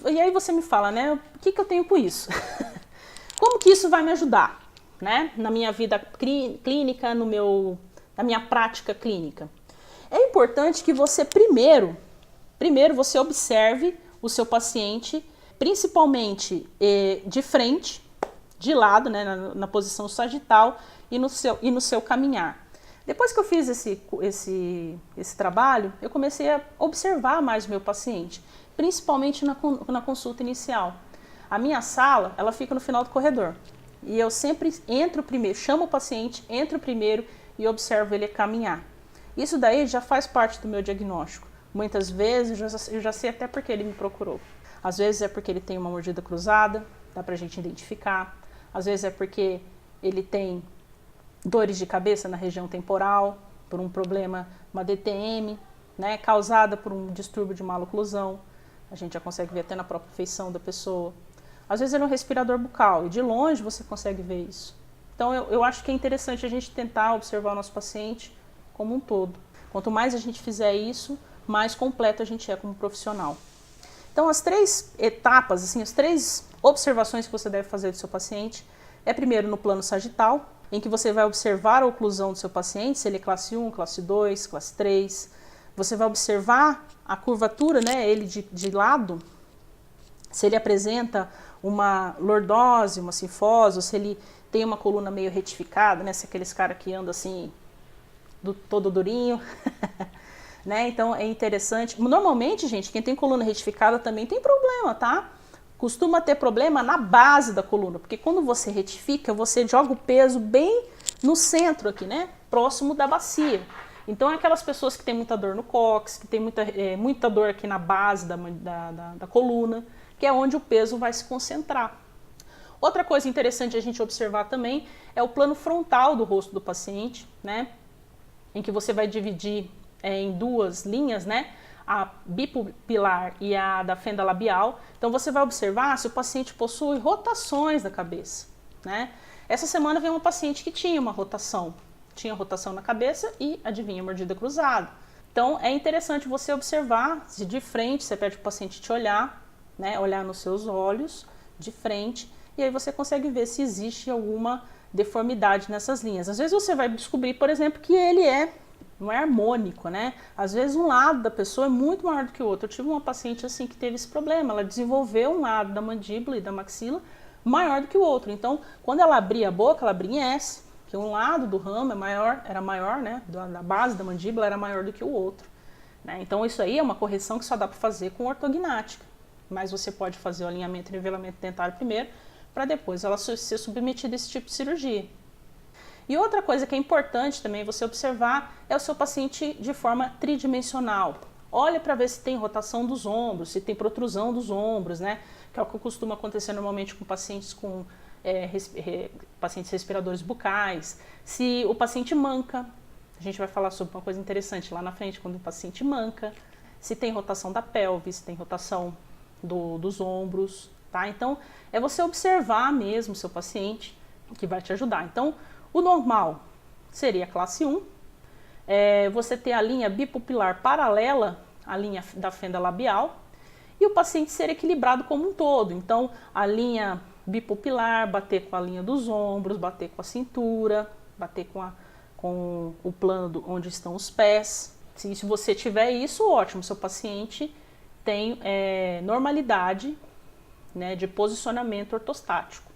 E aí você me fala, né, o que eu tenho com isso? Como que isso vai me ajudar, né, na minha vida clínica, na minha prática clínica? É importante que você primeiro você observe o seu paciente, principalmente de frente, de lado, né, na posição sagital e no seu caminhar. Depois que eu fiz esse trabalho, eu comecei a observar mais o meu paciente, principalmente na consulta inicial. A minha sala, ela fica no final do corredor. E eu sempre entro primeiro, chamo o paciente, entro primeiro e observo ele caminhar. Isso daí já faz parte do meu diagnóstico. Muitas vezes eu já sei até porque ele me procurou. Às vezes é porque ele tem uma mordida cruzada, dá pra gente identificar. Às vezes é porque ele tem dores de cabeça na região temporal, por um problema, uma DTM, né, causada por um distúrbio de maloclusão. A gente já consegue ver até na própria feição da pessoa. Às vezes é um respirador bucal e de longe você consegue ver isso. Então eu acho que é interessante a gente tentar observar o nosso paciente como um todo. Quanto mais a gente fizer isso, mais completo a gente é como profissional. Então as 3 etapas, assim, as 3 observações que você deve fazer do seu paciente é primeiro no plano sagital, em que você vai observar a oclusão do seu paciente, se ele é classe 1, classe 2, classe 3. Você vai observar a curvatura, né, ele de lado, se ele apresenta uma lordose, uma sinfose, ou se ele tem uma coluna meio retificada, né, se é aqueles caras que andam assim, todo durinho. Né? Então é interessante. Normalmente, gente, quem tem coluna retificada também tem problema, tá? Costuma ter problema na base da coluna, porque quando você retifica, você joga o peso bem no centro aqui, né? Próximo da bacia. Então é aquelas pessoas que tem muita dor no cóccix, que tem muita dor aqui na base da coluna, que é onde o peso vai se concentrar. Outra coisa interessante a gente observar também é o plano frontal do rosto do paciente, né? Em que você vai dividir em 2 linhas, né? A bipupilar e a da fenda labial. Então você vai observar se o paciente possui rotações da cabeça, né? Essa semana veio uma paciente que tinha uma rotação. Tinha rotação na cabeça e, adivinha, mordida cruzada. Então é interessante você observar se de frente, você pede para o paciente te olhar, né? Olhar nos seus olhos, de frente, e aí você consegue ver se existe alguma deformidade nessas linhas. Às vezes você vai descobrir, por exemplo, que ele não é harmônico, né? Às vezes um lado da pessoa é muito maior do que o outro. Eu tive uma paciente assim que teve esse problema, ela desenvolveu um lado da mandíbula e da maxila maior do que o outro. Então, quando ela abria a boca, ela abria em S, que um lado do ramo era maior, né? Da base da mandíbula era maior do que o outro. Né? Então, isso aí é uma correção que só dá para fazer com ortognática. Mas você pode fazer o alinhamento e nivelamento dentário primeiro, para depois ela ser submetida a esse tipo de cirurgia. E outra coisa que é importante também você observar é o seu paciente de forma tridimensional. Olha para ver se tem rotação dos ombros, se tem protrusão dos ombros, né? Que é o que costuma acontecer normalmente com pacientes pacientes respiradores bucais. Se o paciente manca, a gente vai falar sobre uma coisa interessante lá na frente, quando o paciente manca. Se tem rotação da pelve, se tem rotação dos ombros, tá? Então, é você observar mesmo o seu paciente que vai te ajudar. Então, o normal seria a classe 1, você ter a linha bipupilar paralela à linha da fenda labial e o paciente ser equilibrado como um todo. Então, a linha bipupilar, bater com a linha dos ombros, bater com a cintura, bater com o plano onde estão os pés. Se você tiver isso, ótimo, seu paciente tem normalidade, né, de posicionamento ortostático.